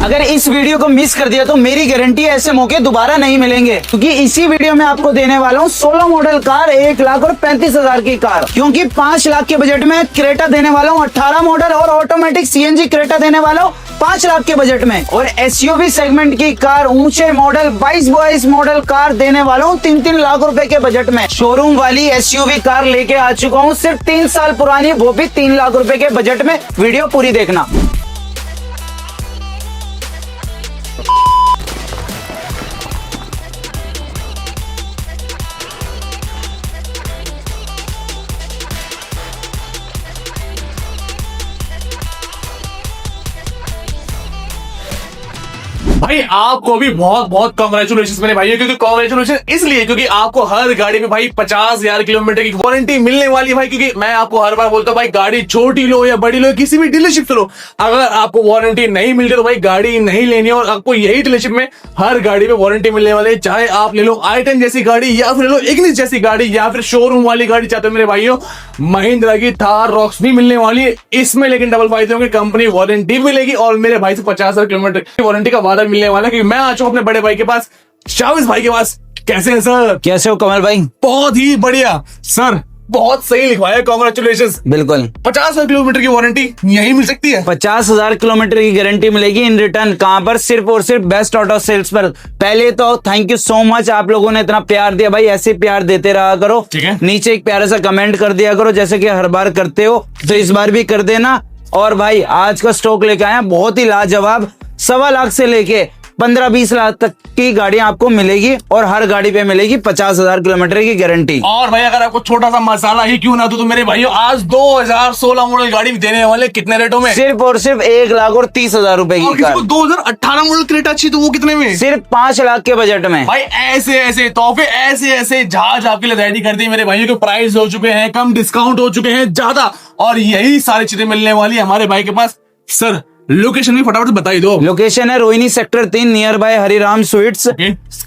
अगर इस वीडियो को मिस कर दिया तो मेरी गारंटी ऐसे मौके दोबारा नहीं मिलेंगे, क्योंकि इसी वीडियो में आपको देने वाला हूँ 16 मॉडल कार 1,35,000 की कार, क्योंकि 5 लाख के बजट में क्रेटा देने वाला हूँ 18 मॉडल और ऑटोमेटिक सीएनजी क्रेटा देने वाला हूँ 5 लाख के बजट में, और एसयूवी सेगमेंट की कार ऊंचे मॉडल 22 मॉडल कार देने वाला हूँ 3-3 लाख रुपए के बजट में। शोरूम वाली एसयूवी कार लेके आ चुका हूँ सिर्फ 3 साल पुरानी, वो भी 3 लाख रुपए के बजट में। वीडियो पूरी देखना। भाई आपको भी बहुत बहुत कांग्रेचुलेशन मेरे भाइयों, क्योंकि कांग्रेचुलेशन इसलिए क्योंकि आपको हर गाड़ी में भाई 50,000 किलोमीटर की वारंटी मिलने वाली है भाई। क्योंकि मैं आपको हर बार बोलता हूँ भाई, गाड़ी छोटी लो या बड़ी लो, किसी भी डीलरशिप से लो, अगर आपको वारंटी नहीं मिलती तो भाई गाड़ी नहीं लेनी है। और आपको यही डीलरशिप में हर गाड़ी में वारंटी मिलने वाली है, चाहे आप ले लो i10 जैसी गाड़ी या फिर ले लो इग्निस जैसी गाड़ी या फिर शोरूम वाली गाड़ी चाहते हो मेरे भाइयों, महिंद्रा की थार रॉक्स भी मिलने वाली है इसमें। लेकिन डबल फायदे होंगे, कंपनी वारंटी मिलेगी और मेरे भाई से 50,000 किलोमीटर की वारंटी का वादा मिलने वाला है। मैं आ चुका हूं अपने बड़े भाई के पास, शाविज भाई के पास। कैसे हैं सर? कैसे हो कमल भाई? बहुत ही बढ़िया सर, बहुत सही लिखवाया, कांग्रेचुलेशंस। बिल्कुल 50,000 किलोमीटर की वारंटी यही मिल सकती है। 50,000 किलोमीटर की गारंटी मिलेगी इन रिटर्न। कहां पर? सिर्फ और सिर्फ बेस्ट ऑटो सेल्स पर। पहले तो थैंक यू सो मच, आप लोगों ने इतना प्यार दिया भाई, ऐसे प्यार देते रहा करो। ठीक है, नीचे एक प्यारा सा कमेंट कर दिया करो, जैसे कि हर बार करते हो, तो इस बार भी कर देना। और भाई आज का स्टॉक लेके आए हैं बहुत ही लाजवाब, 1.25 लाख से लेके 15-20 लाख तक की गाड़ियां आपको मिलेगी और हर गाड़ी पे मिलेगी 50,000 किलोमीटर की गारंटी। और भाई अगर आपको छोटा सा मसाला ही क्यों ना तो मेरे भाइयों, आज 2016 मॉडल गाड़ी देने वाले कितने रेटों में? सिर्फ और सिर्फ 1,30,000 रुपए की कार। 2018 मॉडल क्रेटा अच्छी तो वो कितने में? सिर्फ 5 लाख के बजट में। भाई ऐसे ऐसे तोहफे, ऐसे ऐसे जहाज आपके लिए रेडी कर दिए मेरे भाइयों के। प्राइस हो चुके हैं कम, डिस्काउंट हो चुके हैं ज्यादा, और यही सारी चीजें मिलने वाली है हमारे भाई के पास। सर लोकेशन भी फटाफट बता ही दो। लोकेशन है Rohini sector 3 near by Hariram sweets.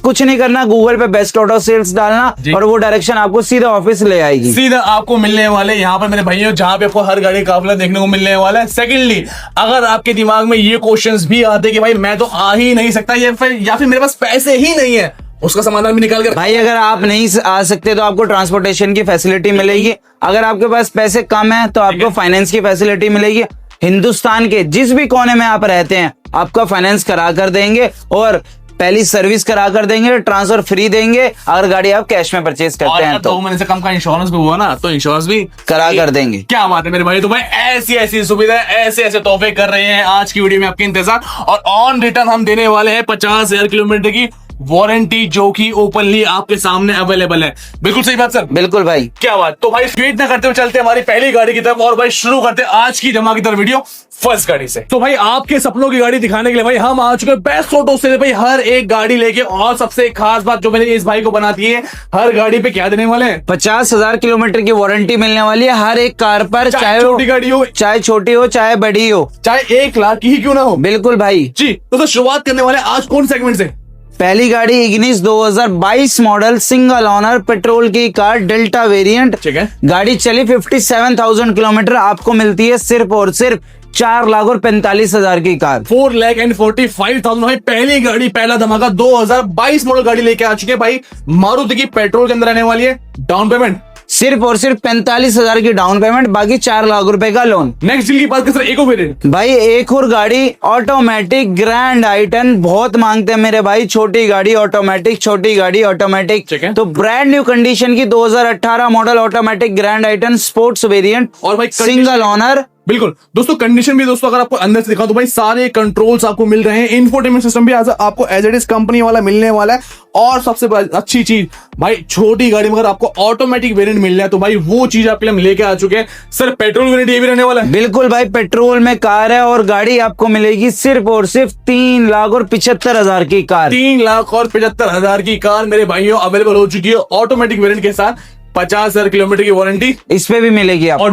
कुछ नहीं करना, गूगल पे बेस्ट ऑटो सेल्स डालना और वो डायरेक्शन आपको सीधा ऑफिस ले आएगी। सीधा आपको मिलने वाले यहाँ पर मेरे भाइयों, जहाँ पे आपको हर गाड़ी का काफिला देखने को मिलने वाला है। सेकेंडली, अगर आपके दिमाग में ये क्वेश्चंस भी आते कि भाई मैं तो आ ही नहीं सकता या फिर मेरे पास पैसे ही नहीं है, उसका समाधान भी निकाल कर। भाई अगर आप नहीं आ सकते तो आपको ट्रांसपोर्टेशन की फैसिलिटी मिलेगी। अगर आपके पास पैसे कम है तो आपको फाइनेंस की फैसिलिटी मिलेगी। हिंदुस्तान के जिस भी कोने में आप रहते हैं आपका फाइनेंस करा कर देंगे और पहली सर्विस करा कर देंगे, ट्रांसफर फ्री देंगे अगर गाड़ी आप कैश में परचेज करते हैं तो। 2 महीने से कम का इंश्योरेंस भी हुआ ना, तो इंश्योरेंस भी करा कर देंगे। क्या बात है मेरे भाई। तो भाई ऐसी ऐसी सुविधा, ऐसे ऐसे तोहफे कर रहे हैं आज की वीडियो में आपके इंतजार। और ऑन रिटर्न हम देने वाले हैं 50,000 किलोमीटर की वारंटी, जो कि ओपनली आपके सामने अवेलेबल है। बिल्कुल सही बात सर। बिल्कुल भाई। क्या बात। तो भाई वेट ना करते हुए चलते हमारी पहली गाड़ी की तरफ और भाई शुरू करते आज की धमाकेदार वीडियो फर्स्ट गाड़ी से। तो भाई आपके सपनों की गाड़ी दिखाने के लिए भाई हम आ चुके हैं बेस्ट ऑटो से भाई, हर एक गाड़ी लेके। और सबसे खास बात जो मैंने इस भाई को बनाती है, हर गाड़ी पे क्या देने वाले हैं? 50,000 किलोमीटर की वारंटी मिलने वाली है हर एक कार पर, चाहे छोटी गाड़ी हो, चाहे छोटी हो, चाहे बड़ी हो, चाहे 1 लाख की ही क्यों ना हो। बिल्कुल भाई जी। तो शुरुआत करने वाले आज कौन सेगमेंट से? पहली गाड़ी Ignis 2022 model single owner petrol की कार, डेल्टा वेरिएंट। ठीक है। गाड़ी चली 57,000 किलोमीटर, आपको मिलती है सिर्फ और सिर्फ 4,45,000 की कार। 4,45,000 भाई पहली गाड़ी, पहला धमाका 2022 मॉडल गाड़ी लेके आ चुके हैं भाई। मारुति की पेट्रोल के अंदर आने वाली है। डाउन पेमेंट सिर्फ और सिर्फ 45,000 की डाउन पेमेंट, बाकी 4 लाख रुपए का लोन। नेक्स्ट डील की बात करें, इको वेरिएंट भाई एक और गाड़ी ऑटोमेटिक ग्रैंड i10, बहुत मांगते हैं मेरे भाई, छोटी गाड़ी ऑटोमेटिक, छोटी गाड़ी ऑटोमेटिक। ठीक है। तो ब्रांड न्यू कंडीशन की 2018 model automatic grand i10 sports variant और भाई सिंगल ओनर। बिल्कुल दोस्तों, कंडीशन भी दोस्तों अगर आपको अंदर से दिखाऊं तो भाई सारे कंट्रोल्स आपको मिल रहे हैं। इंफोटेनमेंट सिस्टम भी आपको एज इट इज कंपनी वाला मिलने वाला है। और सबसे अच्छी चीज भाई, छोटी गाड़ी में अगर आपको ऑटोमेटिक वेरिएंट मिल रहा है तो भाई वो चीज आपके लिए हम लेके आ चुके हैं। सर पेट्रोल वेरिएंट ये भी रहने वाला है? बिल्कुल भाई, पेट्रोल में कार है और गाड़ी आपको मिलेगी सिर्फ और सिर्फ 3,75,000 की कार। 3,75,000 की कार मेरे भाइयों अवेलेबल हो चुकी है ऑटोमेटिक वेरिएंट के साथ। 50,000 किलोमीटर की वारंटी इस पे भी मिलेगी आपको। और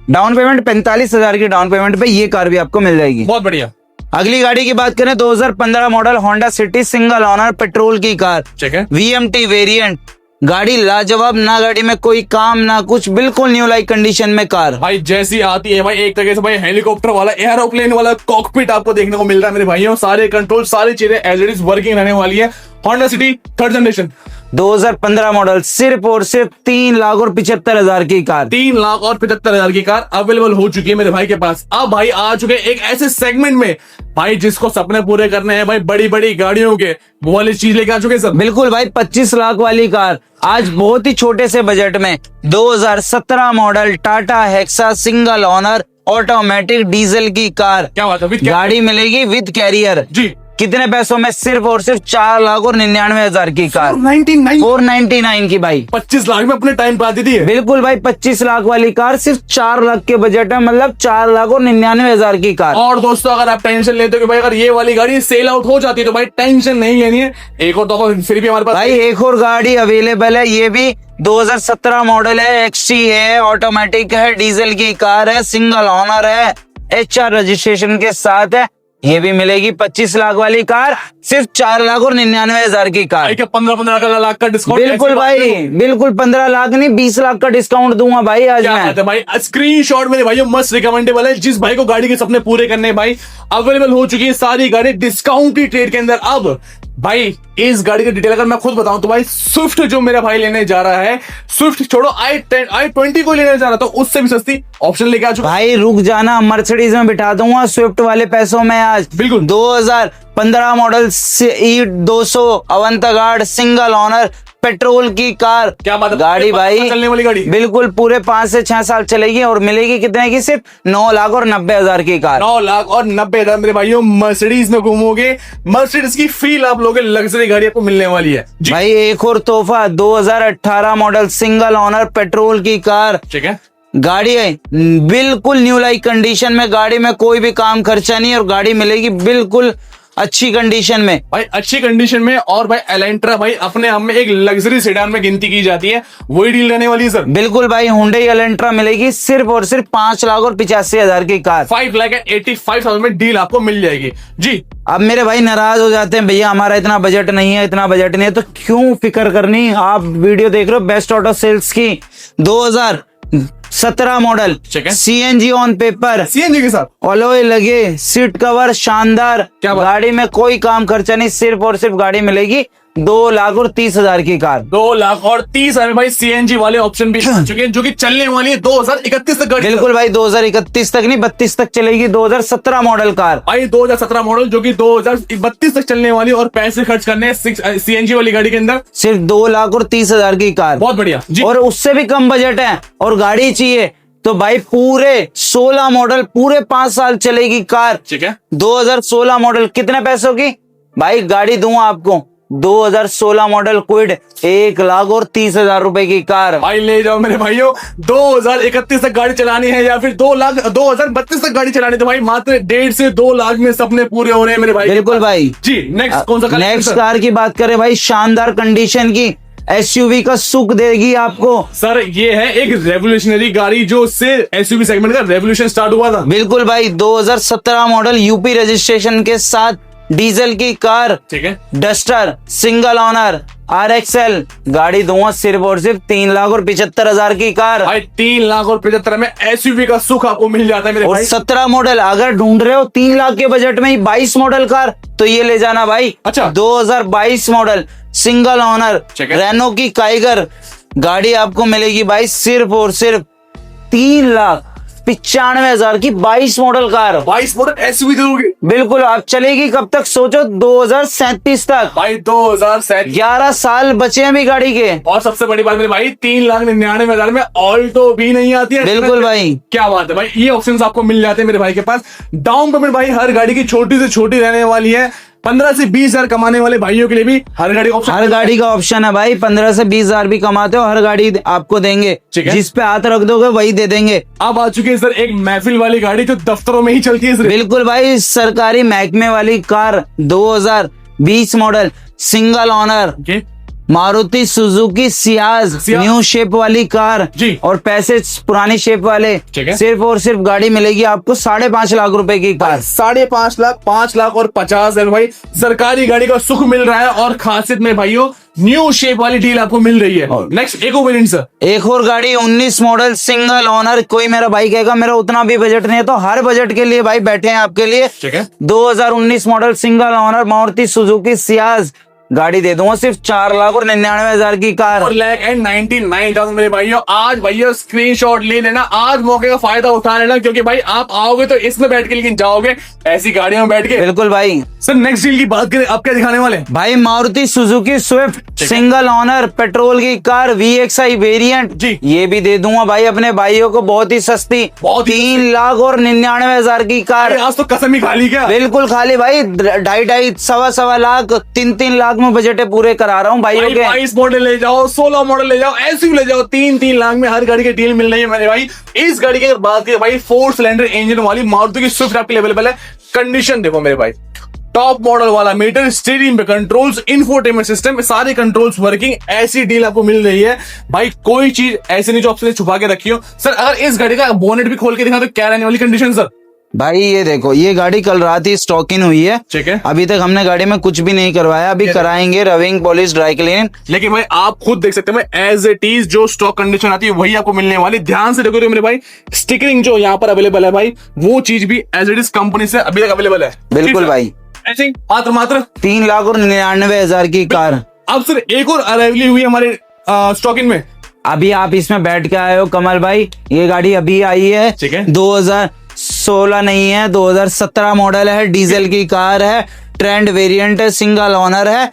डाउन पेमेंट 45,000 की डाउन पेमेंट पे ये कार भी आपको मिल जाएगी। बहुत बढ़िया। अगली गाड़ी की बात करें 2015 model Honda city single owner petrol की कार, ठीक है। VMT वेरिएंट, गाड़ी लाजवाब, ना गाड़ी में कोई काम ना कुछ, बिल्कुल न्यू लाइक कंडीशन में कार। भाई जैसी आती है भाई एक तरीके से भाई हेलीकॉप्टर वाला, एरोप्लेन वाला कॉकपिट आपको देखने को मिल रहा है मेरे भाइयों। सारे कंट्रोल, सारी चीजें एज इट इज वर्किंग रहने वाली है। Honda city 3rd generation 2015 model, सिर्फ और सिर्फ 3,75,000 की कार। 3,75,000 की कार अवेलेबल हो चुकी है मेरे भाई के पास। अब भाई आ चुके हैं एक ऐसे सेगमेंट में भाई जिसको सपने पूरे करने हैं भाई, बड़ी बड़ी गाड़ियों के, वो वाली चीज लेके आ चुके हैं सर। बिल्कुल भाई, 25 लाख वाली कार आज बहुत ही छोटे से बजट में 2017 model Tata hexa single owner automatic diesel की कार। क्या बात है, गाड़ी मिलेगी विद कैरियर जी। कितने पैसों में? सिर्फ और सिर्फ 4,99,000 की कार। 499 की भाई। 25 लाख में अपने टाइम पे आती थी। बिल्कुल भाई, 25 लाख वाली कार सिर्फ 4 लाख के बजट में, मतलब 4,99,000 की कार। और दोस्तों अगर आप टेंशन लेते हो कि भाई अगर ये वाली गाड़ी सेल आउट हो जाती है तो भाई टेंशन नहीं लेनी है, एक और तो फिर भी हमारे पास भाई एक और गाड़ी अवेलेबल है, ये भी 2017 मॉडल है, एक्सटी है, ऑटोमेटिक है, डीजल की कार है, सिंगल ओनर है, HR रजिस्ट्रेशन के साथ है। ये भी मिलेगी 25 लाख वाली कार, सिर्फ 4,99,000 की कार। 15 लाख का डिस्काउंट। बिल्कुल भाई, बिल्कुल 15 लाख नहीं 20 लाख का डिस्काउंट दूंगा भाई आज मैं। भाई स्क्रीनशॉट मेरे भाइयों मस्त रिकमेंडेबल है। जिस भाई को गाड़ी के सपने पूरे करने भाई, अवेलेबल हो चुकी है सारी गाड़ी डिस्काउंटेड रेट के अंदर। अब भाई इस गाड़ी की डिटेल अगर मैं खुद बताऊं तो भाई स्विफ्ट जो मेरा भाई लेने जा रहा है, स्विफ्ट छोड़ो i20 को लेने जा रहा था, उससे भी सस्ती ऑप्शन लेके आ चुका। भाई रुक जाना, मर्सिडीज में बिठा दूंगा स्विफ्ट वाले पैसों में आज। बिल्कुल 2015 model E200 Avantgarde single owner petrol की कार। क्या बात है, गाड़ी भाई चलने वाली गाड़ी। बिल्कुल पूरे 5 से 6 साल चलेगी और मिलेगी कितने की? सिर्फ 9,90,000 की कार। 9,90,000 मेरे भाइयों मर्सिडीज में घूमोगे, मर्सिडीज की फील आप लोगे, लग्जरी गाड़ी आपको मिलने वाली है जी। भाई एक और तोहफा, 2018 मॉडल सिंगल ओनर पेट्रोल की कार। ठीक है, गाड़ी है बिल्कुल न्यू लाइक कंडीशन में, गाड़ी में कोई भी काम खर्चा नहीं और गाड़ी मिलेगी बिल्कुल अच्छी कंडीशन में भाई, अच्छी कंडीशन में। और भाई एलेंट्रा भाई अपने आप में एक लग्जरी सेडान में गिनती की जाती है, वही डील रहने वाली है सर। बिल्कुल भाई, हुंडई एलेंट्रा मिलेगी सिर्फ और सिर्फ 5,85,000 की कार। 5,85,000 में डील आपको मिल जाएगी जी। अब मेरे भाई नाराज हो जाते हैं, भैया हमारा इतना बजट नहीं है, इतना बजट नहीं है, तो क्यों फिक्र करनी? आप वीडियो देख रहे हो बेस्ट ऑटो सेल्स की, 2017 model CNG on paper, CNG के साथ अलॉय लगे, सीट कवर शानदार, गाड़ी में कोई काम खर्चा नहीं, सिर्फ और सिर्फ गाड़ी मिलेगी 2,30,000 की कार। 2,30,000 में भाई CNG वाले ऑप्शन भी आ चुके हैं, जो कि चलने वाली है 2031 तक गाड़ी। बिल्कुल भाई, 2031 तक नहीं 32 तक चलेगी। 2017 मॉडल कार भाई, 2017 मॉडल जो कि 2032 तक चलने वाली, और पैसे खर्च करने हैं CNG वाली गाड़ी के अंदर सिर्फ 2,30,000 की कार। बहुत बढ़िया जी। और उससे भी कम बजट है और गाड़ी चाहिए तो भाई पूरे 16 मॉडल, पूरे 5 साल चलेगी कार। ठीक है, 2016 मॉडल कितने पैसों की? भाई गाड़ी दूंगा आपको 2016 मॉडल क्विड 1,30,000 रुपए की कार। भाई ले जाओ मेरे भाइयों, 2031 तक गाड़ी चलानी है या फिर 2032 तक गाड़ी चलानी है तो भाई मात्र 1.5 से 2 लाख में सपने पूरे हो रहे हैं मेरे भाई। बिल्कुल भाई जी। नेक्स्ट कौन सा? नेक्स्ट कार की बात करें भाई, शानदार कंडीशन की SUV का सुख देगी आपको सर। ये है एक रेवोल्यूशनरी गाड़ी जो से SUV सेगमेंट का रेवोल्यूशन स्टार्ट हुआ था। बिल्कुल भाई, 2017 मॉडल UP रजिस्ट्रेशन के साथ डीजल की कार। ठीक है, डस्टर सिंगल ओनर RXL गाड़ी दूंगा सिर्फ और सिर्फ 3,75,000 की कार। भाई 3,75,000 में SUV का सुख आपको मिल जाता है मेरे और भाई। 17 मॉडल अगर ढूंढ रहे हो 3 लाख के बजट में ही 22 मॉडल कार तो ये ले जाना भाई। अच्छा, 2022 मॉडल सिंगल ओनर रेनो की काइगर गाड़ी आपको मिलेगी भाई सिर्फ और सिर्फ 3,95,000 की 22 मॉडल कार। 22 मॉडल SUV दोगे? बिल्कुल। आप चलेगी कब तक सोचो? 2037 तक। भाई 2037, 11 साल बचे हैं अभी गाड़ी के। और सबसे बड़ी बात मेरे भाई 3,99,000 में ऑल्टो भी नहीं आती है। बिल्कुल भाई, क्या बात है भाई, ये ऑप्शंस आपको मिल जाते हैं मेरे भाई के पास। डाउन पेमेंट भाई हर गाड़ी की छोटी से छोटी रहने वाली है। 15 से 20,000 कमाने वाले भाइयों के लिए भी हर गाड़ी का ऑप्शन, हर गाड़ी का ऑप्शन है भाई। 15 से 20,000 भी कमाते हो, हर गाड़ी आपको देंगे। जिस पे हाथ रख दोगे वही दे देंगे। अब आ चुकी है सर एक महफिल वाली गाड़ी जो दफ्तरों में ही चलती है। बिल्कुल भाई, सरकारी महकमे वाली car 2020 model single owner Maruti Suzuki Ciaz new shape वाली कार जी। और पैसे पुरानी शेप वाले। सिर्फ और सिर्फ गाड़ी मिलेगी आपको 5.5 लाख रुपए की कार। 5.5 लाख, 5 लाख और 50,000 भाई सरकारी गाड़ी का सुख मिल रहा है। और खासियत में भाइयों न्यू शेप वाली डील आपको मिल रही है। नेक्स्ट एक और वेरिएंट सर, एक और गाड़ी 19 मॉडल सिंगल ओनर। कोई मेरा भाई कहेगा मेरा उतना भी बजट नहीं है, तो हर बजट के लिए भाई बैठे हैं आपके लिए। ठीक है, 2019 model single owner Maruti Suzuki Ciaz गाड़ी दे दूंगा सिर्फ 4,99,000 की कार। 4,99,000 मेरे भाइयों। आज भैया स्क्रीनशॉट ले लेना, आज मौके का फायदा उठा लेना, क्योंकि भाई आप आओगे तो इसमें बैठ के लेकिन जाओगे ऐसी गाड़ियों में बैठ के। बिल्कुल भाई। सर नेक्स्ट डील की बात करें, आप क्या दिखाने वाले? भाई Maruti Suzuki Swift single owner petrol की कार VXI वेरिएंट जी, ये भी दे दूंगा भाई अपने भाइयों को, बहुत ही सस्ती, 3,99,000 की कार। आज तो कसम ही खाली क्या? बिल्कुल खाली भाई, 2.5 सवा लाख 3 लाख में बजट पूरे करा रहा हूँ भाइयों के। 22 मॉडल ले जाओ, 16 मॉडल ले जाओ, एसयूवी ले जाओ, 3 लाख में हर गाड़ी की डील मिल रही है मेरे भाई। इस गाड़ी की अगर बात करें भाई, 4 सिलेंडर इंजन वाली मारुति की स्विफ्ट आपके लिए अवेलेबल है। कंडीशन देखो मेरे भाई, टॉप मॉडल वाला मीटर, स्टीयरिंग पे कंट्रोल्स, इंफोटेनमेंट सिस्टम, सारे कंट्रोल्स वर्किंग, ऐसी डील आपको मिल रही है भाई। कोई चीज ऐसी नहीं जो आपसे छुपा के रखी हो। सर अगर इस गाड़ी का बोनेट भी खोल के दिखा तो क्या रहने वाली कंडीशन सर? भाई ये देखो, ये गाड़ी कल रात ही स्टॉक इन हुई है। ठीक है, अभी तक हमने गाड़ी में कुछ भी नहीं करवाया, अभी कराएंगे रविंग पॉलिश ड्राई क्लीन। लेकिन भाई आप खुद देख सकते हैं एज इट इज जो स्टॉक कंडीशन आती है वही आपको मिलने वाली। ध्यान से देखो तो मेरे भाई, स्टिकरिंग जो यहाँ पर अवेलेबल है भाई, वो चीज भी एज इट इज कंपनी से अभी तक अवेलेबल है। बिल्कुल भाई। ऐसे मात्र 3,99,000 की कार। अब सर एक और अराइवल हुई हमारे स्टॉक इन में। अभी आप इसमें बैठ के आए हो कमल भाई, ये गाड़ी अभी आई है। ठीक है, 2016 नहीं है, 2017 मॉडल है, डीजल की कार है, ट्रेंड वेरिएंट है, सिंगल ओनर है,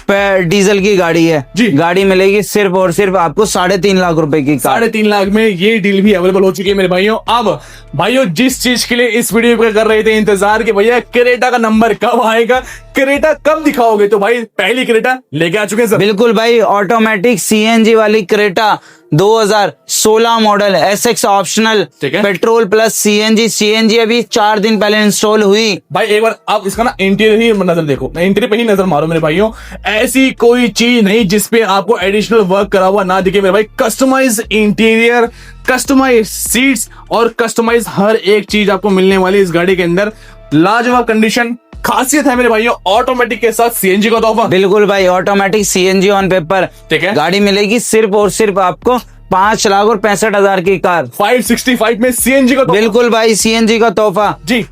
डीजल की गाड़ी है जी। गाड़ी मिलेगी सिर्फ और सिर्फ आपको 3.5 लाख रुपए की कार। 3.5 लाख में ये डील भी अवेलेबल हो चुकी है मेरे भाइयों। अब भाइयों जिस चीज के लिए इस वीडियो पे कर रहे थे इंतजार कि भैया क्रेटा का नंबर कब आएगा, क्रेटा कब दिखाओगे, तो भाई पहली क्रेटा लेके आ चुके हैं सर। बिल्कुल भाई, ऑटोमेटिक CNG वाली Creta 2016 model, SX optional, petrol plus CNG अभी 4 दिन पहले इंस्टॉल हुई। भाई एक बार आप इसका ना इंटीरियर ही नजर देखो, इंटीरियर पे ही नजर मारो मेरे भाइयों। ऐसी कोई चीज नहीं जिसपे आपको एडिशनल वर्क करा हुआ ना दिखे मेरे भाई। कस्टमाइज इंटीरियर, कस्टमाइज सीट्स और कस्टमाइज हर एक चीज आपको मिलने वाली इस गाड़ी के अंदर। लाजवाब कंडीशन, खासियत है मेरे भाइयों ऑटोमेटिक के साथ CNG का तोहफा। बिल्कुल भाई, ऑटोमेटिक CNG ऑन पेपर। ठीक है, गाड़ी मिलेगी सिर्फ और सिर्फ आपको 5,65,000 की कार। 565 में CNG का तोहफा। बिल्कुल भाई, CNG का तोहफा जी।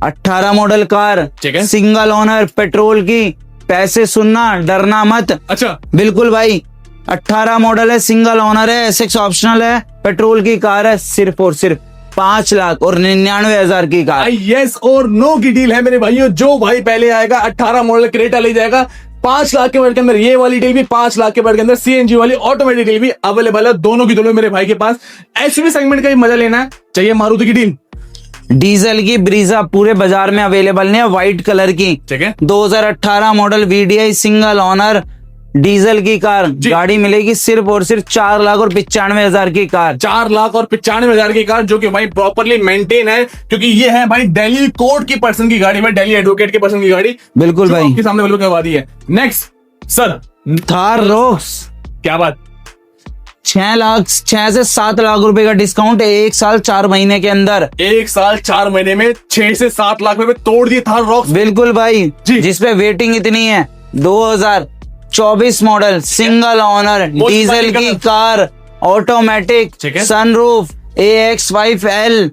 18 मॉडल कार, ठीक है, सिंगल ओनर, पेट्रोल की, पैसे सुनना डरना मत। अच्छा, बिल्कुल भाई, 18 मॉडल है, सिंगल ओनर है, SX ऑप्शनल है, पेट्रोल की कार है, सिर्फ और सिर्फ 5,99,000 की कार। यस और नो की डील है मेरे भाइयों। जो भाई पहले आएगा 18 मॉडल क्रेटा ले जाएगा 5 लाख के बजट के अंदर। ये वाली डील भी 5 लाख के बजट के अंदर, CNG वाली ऑटोमेटिक डील भी अवेलेबल है। दोनों की दोनों मेरे भाई के पास। एसयूवी सेगमेंट का ही मजा लेना है, चाहिए मारुति की डील। डीजल की ब्रीजा पूरे बाजार में अवेलेबल नहीं है, व्हाइट कलर की। ठीक है, 2018 model VDI single owner diesel की कार। गाड़ी मिलेगी सिर्फ और सिर्फ 4,95,000 की कार। 4,95,000 की कार, जो कि भाई प्रॉपरली मेंटेन है, क्योंकि ये है भाई दिल्ली कोर्ट की पर्सन की गाड़ी, भाई दिल्ली एडवोकेट की पर्सन की गाड़ी। बिल्कुल भाई, आपके सामने अवेलेबल करवा दी है। Next sir, Thar rocks. क्या बात, 6 से 7 लाख रुपए का डिस्काउंट 1 साल 4 महीने के अंदर। 1 साल 4 महीने में 6 से 7 लाख रुपए तोड़ दिए थार रॉक्स। बिल्कुल भाई, जिसपे वेटिंग इतनी है। 2024 मॉडल सिंगल ओनर डीजल की car, automatic, sunroof, AX5L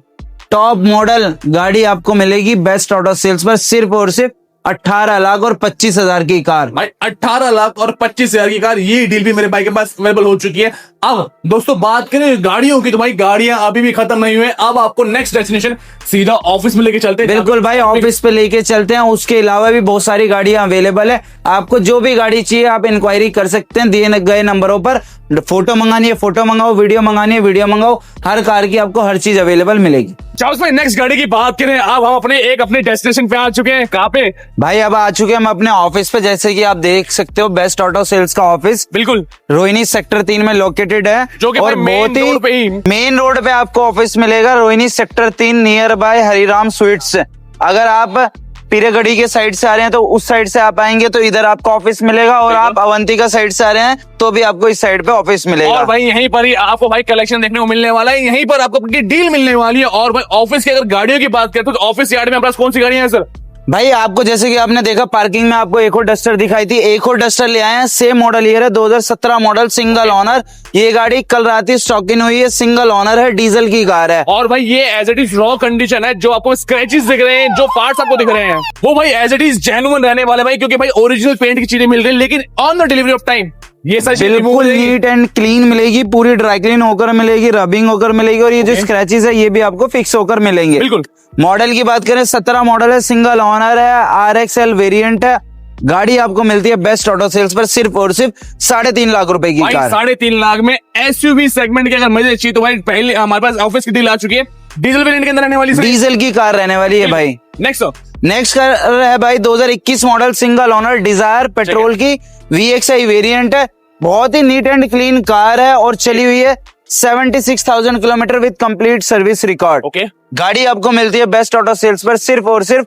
top model गाड़ी आपको मिलेगी बेस्ट ऑटो सेल्स पर सिर्फ और सिर्फ 18,25,000 की कार। भाई 18,25,000 की कार, ये डील भी मेरे भाई के पास अवेलेबल हो चुकी है। अब दोस्तों बात करें गाड़ियों की, तो भाई गाड़ियां अभी भी खत्म नहीं हुए। अब आपको नेक्स्ट डेस्टिनेशन सीधा ऑफिस में लेके चलते हैं। बिल्कुल भाई, ऑफिस पे लेके चलते हैं। उसके अलावा भी बहुत सारी गाड़ियां अवेलेबल है। आपको जो भी गाड़ी चाहिए आप इंक्वायरी कर सकते हैं दिए गए नंबरों पर। फोटो मंगानी है फोटो मंगाओ, वीडियो मंगानी है वीडियो मंगाओ, हर कार की आपको हर चीज अवेलेबल मिलेगी। चार्ल्स भाई नेक्स्ट गाड़ी की बात करें, अब हम अपने डेस्टिनेशन पे आ चुके हैं। कहाँ पे भाई? अब आ चुके हैं हम अपने ऑफिस पे। जैसे कि आप देख सकते हो, बेस्ट ऑटो सेल्स का ऑफिस बिल्कुल रोहिणी सेक्टर 3 में लोकेटेड है, जो कि और बहुत ही मेन रोड पे आपको ऑफिस मिलेगा। Rohini sector 3 near by Hariram sweets. अगर आप पीरेगढ़ी के साइड से आ रहे हैं तो उस साइड से आप आएंगे तो इधर आपको ऑफिस मिलेगा, और आप अवंतिका साइड से आ रहे हैं तो भी आपको इस साइड पे ऑफिस मिलेगा। और भाई यहीं पर ही आपको भाई कलेक्शन देखने को मिलने वाला है, यहीं पर आपको डील मिलने वाली है। और भाई ऑफिस की अगर गाड़ियों की बात करें तो ऑफिस यार्ड में हमारे पास कौन सी गाड़ियां हैं सर? भाई आपको जैसे कि आपने देखा पार्किंग में आपको एक और डस्टर दिखाई थी, एक और डस्टर ले आए हैं। सेम मॉडल ईयर है 2017 मॉडल, सिंगल ओनर। ये गाड़ी कल रात ही स्टॉक इन हुई है, सिंगल ओनर है, डीजल की कार है। और भाई ये as it is raw condition है। जो आपको स्क्रैचेस दिख रहे हैं, जो पार्ट्स आपको दिख रहे हैं, वो भाई एज इट इज जेन्युइन रहने वाले भाई, क्योंकि भाई ओरिजिनल पेंट की चीजें मिल रही है। लेकिन on the delivery of time ये सारी चीजें remove हो बिल्कुल जाएगी। नीट एंड क्लीन मिलेगी, पूरी ड्राई क्लीन होकर मिलेगी, रबिंग होकर मिलेगी, और ये जो स्क्रैचेस है ये भी आपको फिक्स होकर मिलेंगे। बिल्कुल। मॉडल की बात करें 17 मॉडल है, सिंगल ओनर है, RXL वेरिएंट है। गाड़ी आपको मिलती है बेस्ट ऑटो सेल्स पर सिर्फ और सिर्फ 3.5 लाख रुपए की भाई कार। 3.5 लाख में एसयूवी सेगमेंट की अगर मजे चाहिए तो भाई पहले हमारे पास ऑफिस की डील आ चुकी है, डीजल वेरिएंट के अंदर रहने वाली। डीजल की कार रहने वाली है भाई। नेक्स्ट कार है भाई 2021 model, single owner, Dzire, petrol की, VXI वेरिएंट है। बहुत ही नीट एंड क्लीन कार है और चली हुई है 76,000 kilometre with complete service record. Okay. गाड़ी आपको मिलती है बेस्ट ऑटो सेल्स पर सिर्फ और सिर्फ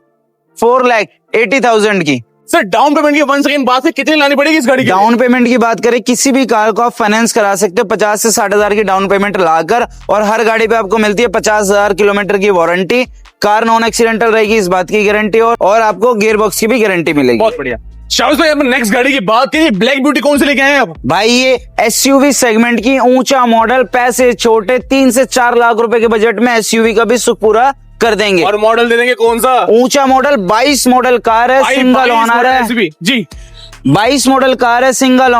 4,80,000 की। सर डाउन पेमेंट की वन सेकंड बात है, कितनी लानी पड़ेगी इस गाड़ी की? डाउन पेमेंट की बात करें, किसी भी कार को आप फाइनेंस करा सकते हो 50 से 60,000 की डाउन पेमेंट लाकर, और हर गाड़ी पे आपको मिलती है 50,000 किलोमीटर की वारंटी। कार नॉन एक्सीडेंटल रहेगी, इस बात की गारंटी, और आपको गियर बॉक्स की भी गारंटी मिलेगी। बहुत बढ़िया। शाबाश भाई, अब नेक्स्ट गाड़ी की बात करिए। ब्लैक ब्यूटी कौन से लेके आए हैं आप? भाई ये SUV सेगमेंट की ऊंचा मॉडल, पैसे छोटे, 3 से 4 लाख रुपए के बजट में SUV का भी सुख पूरा कर देंगे। और मॉडल दे देंगे कौन सा? ऊंचा मॉडल 22 मॉडल कार है, सिंगल ओनर है जी। 22 मॉडल कार है, सिंगल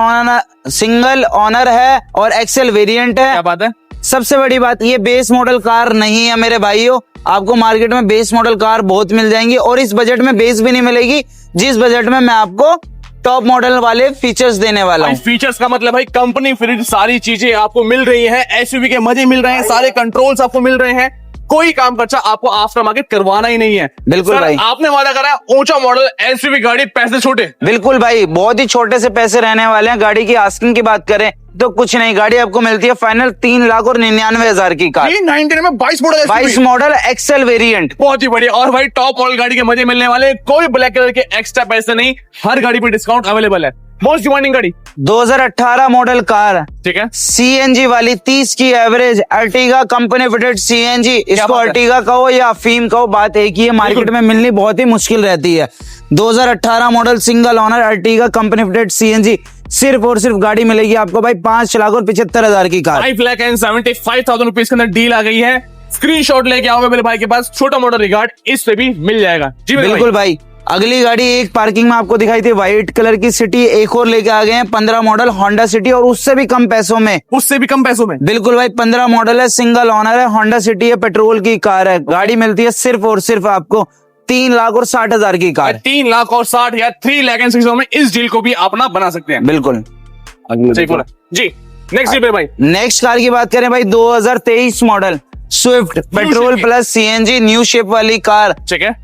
ओनर है और एक्सेल वेरिएंट है। क्या बात है? सबसे बड़ी बात, ये बेस मॉडल कार नहीं है मेरे भाइयों। आपको मार्केट में बेस मॉडल कार बहुत मिल जाएंगी, और इस बजट में बेस भी नहीं मिलेगी जिस बजट में मैं आपको टॉप मॉडल वाले फीचर्स देने वाला हूँ। फीचर्स का मतलब भाई कंपनी फिट सारी चीजें आपको मिल रही है, एसयूवी के मजे मिल रहे हैं, सारे कंट्रोल्स आपको मिल रहे हैं, कोई काम खर्चा आपको आफ्टर मार्केट करवाना ही नहीं है। बिल्कुल सर, भाई। आपने वादा करा ऊंचा मॉडल एसयूवी गाड़ी, पैसे छोटे। बिल्कुल भाई, बहुत ही छोटे से पैसे रहने वाले हैं। गाड़ी की आस्किंग की बात करें तो कुछ नहीं, गाड़ी आपको मिलती है फाइनल 3,99,000 की कार। 399 में 22 मॉडल 22 मॉडल एक्सेल वेरिएंट। बहुत ही बढ़िया। और भाई टॉप मॉडल गाड़ी के मजे मिलने वाले, कोई ब्लैक कलर के एक्स्ट्रा पैसे नहीं, हर गाड़ी पे डिस्काउंट अवेलेबल है। मोस्ट डिमांडिंग गाड़ी 2018 मॉडल कार, ठीक है, CNG वाली, 30 की average, Ertiga company fitted CNG। इसको बात है? अर्टिगा कहो या अफीम कहो, बात एक ही है, मार्केट में मिलनी बहुत ही मुश्किल रहती है। 2018 model single owner Ertiga company fitted CNG, सिर्फ और सिर्फ गाड़ी मिलेगी आपको भाई 5,75,000 की कार। 5,75,000 रुपीज के अंदर डील आ गई है। स्क्रीनशॉट लेके आओगे मेरे भाई के पास, छोटा मॉडल रिगार्ड इस पे भी मिल जाएगा। जी बिल्कुल भाई। अगली गाड़ी एक पार्किंग में आपको दिखाई थी, व्हाइट कलर की सिटी, एक और लेके आ गए हैं 15 मॉडल होंडा सिटी, और उससे भी कम पैसों में। उससे भी कम पैसों में? बिल्कुल भाई, 15 मॉडल है, सिंगल ओनर है, होंडा सिटी है, पेट्रोल की कार है। गाड़ी मिलती है सिर्फ और सिर्फ आपको 3,60,000 की कार। 3,60,000, 3,60,000 में इस डील को भी अपना बना सकते हैं। बिल्कुल सही बोला जी। नेक्स्ट डील भाई। नेक्स्ट कार की बात करें भाई 2023 model Swift, petrol plus CNG, new shape वाली कार। ठीक है।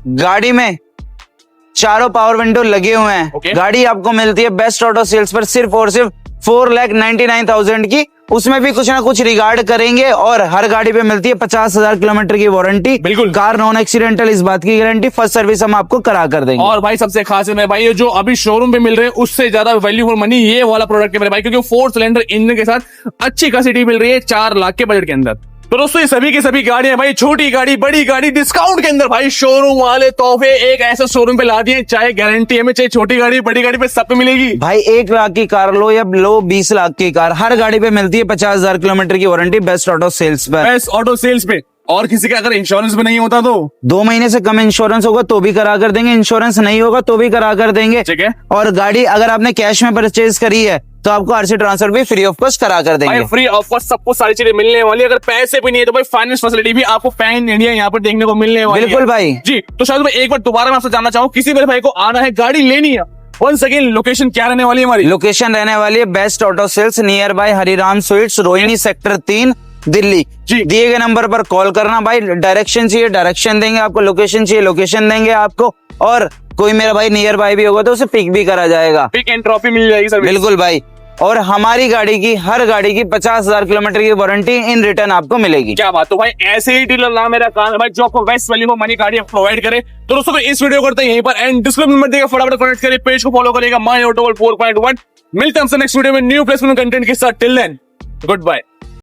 गाड़ी में चारों पावर विंडो लगे हुए हैं। Okay. गाड़ी आपको मिलती है बेस्ट ऑटो सेल्स पर सिर्फ और सिर्फ 4,99,000 की। उसमें भी कुछ ना कुछ रिगार्ड करेंगे, और हर गाड़ी पे मिलती है 50,000 किलोमीटर की वारंटी। बिल्कुल। कार नॉन एक्सीडेंटल, इस बात की गारंटी, फर्स्ट सर्विस हम आपको करा कर देंगे। और भाई सबसे खास है मेरे भाई, ये जो अभी शोरूम पे मिल रहे हैं उससे ज्यादा वैल्यू फॉर मनी ये वाला प्रोडक्ट है मेरे भाई, क्योंकि 4 सिलेंडर इंजन के साथ अच्छी खासी मिल रही है 4 लाख के बजट के अंदर। तो दोस्तों ये सभी की सभी गाड़ियां भाई, छोटी गाड़ी बड़ी गाड़ी डिस्काउंट के अंदर भाई, शोरूम वाले तोहफे एक ऐसे शोरूम पे ला दिए, चाहे गारंटी हमें, चाहे छोटी गाड़ी बड़ी गाड़ी पे सब पे मिलेगी भाई। 1 लाख की कार लो या लो 20 लाख की कार, हर गाड़ी पे मिलती है 50,000 किलोमीटर की वारंटी बेस्ट ऑटो सेल्स पर। बेस्ट ऑटो सेल्स पे। और किसी का अगर इंश्योरेंस भी नहीं होता तो 2 महीने से कम इंश्योरेंस होगा तो भी करा कर देंगे, इंश्योरेंस नहीं होगा तो भी करा कर देंगे। ठीक है। और गाड़ी अगर आपने कैश में परचेज करी है तो आपको RC ट्रांसफर भी फ्री ऑफ कॉस्ट करा कर देंगे। फ्री ऑफ कॉस्ट सबको सारी चीजें मिलने वाली है। अगर पैसे भी नहीं है तो भाई फाइनेंस फैसिलिटी भी आपको पैन इंडिया यहाँ पर देखने को मिलने वाली है। बिल्कुल भाई जी। तो शायद मैं एक बार दोबारा मैं आपसे जानना चाहूँ, किसी मेरे भाई को आना है, गाड़ी लेनी है, वन सेकेंड, लोकेशन क्या रहने वाली है हमारी? लोकेशन रहने वाली है best auto sales, near by Hariram sweets, Rohini sector 3, Delhi. जी। दिए गए नंबर पर कॉल करना भाई। डायरेक्शन चाहिए डायरेक्शन देंगे आपको, लोकेशन चाहिए लोकेशन देंगे आपको, और कोई मेरा भाई नियर बाय भी होगा तो उसे पिक भी करा जाएगा। पिक एंड ट्रॉफी मिल जाएगी सर। बिल्कुल भाई। और हमारी गाड़ी की, हर गाड़ी की 50,000 किलोमीटर की वारंटी इन रिटर्न आपको मिलेगी। क्या बात। तो भाई ऐसे ही डीलर ना मेरा काम है भाई, जो आपको बेस्ट वैल्यू फॉर मनी गाड़ी प्रोवाइड करे। तो दोस्तों तो इस वीडियो करते हैं यहीं पर एंड, डिस्क्रिप्शन नंबर देगा, फटाफट कनेक्ट करिए, पेज को फॉलो करिएगा, माय ऑटो वर्ल्ड 4.1। मिलते हैं हमसे नेक्स्ट वीडियो में न्यू प्लेसमेंट कंटेंट के साथ। Till then good bye.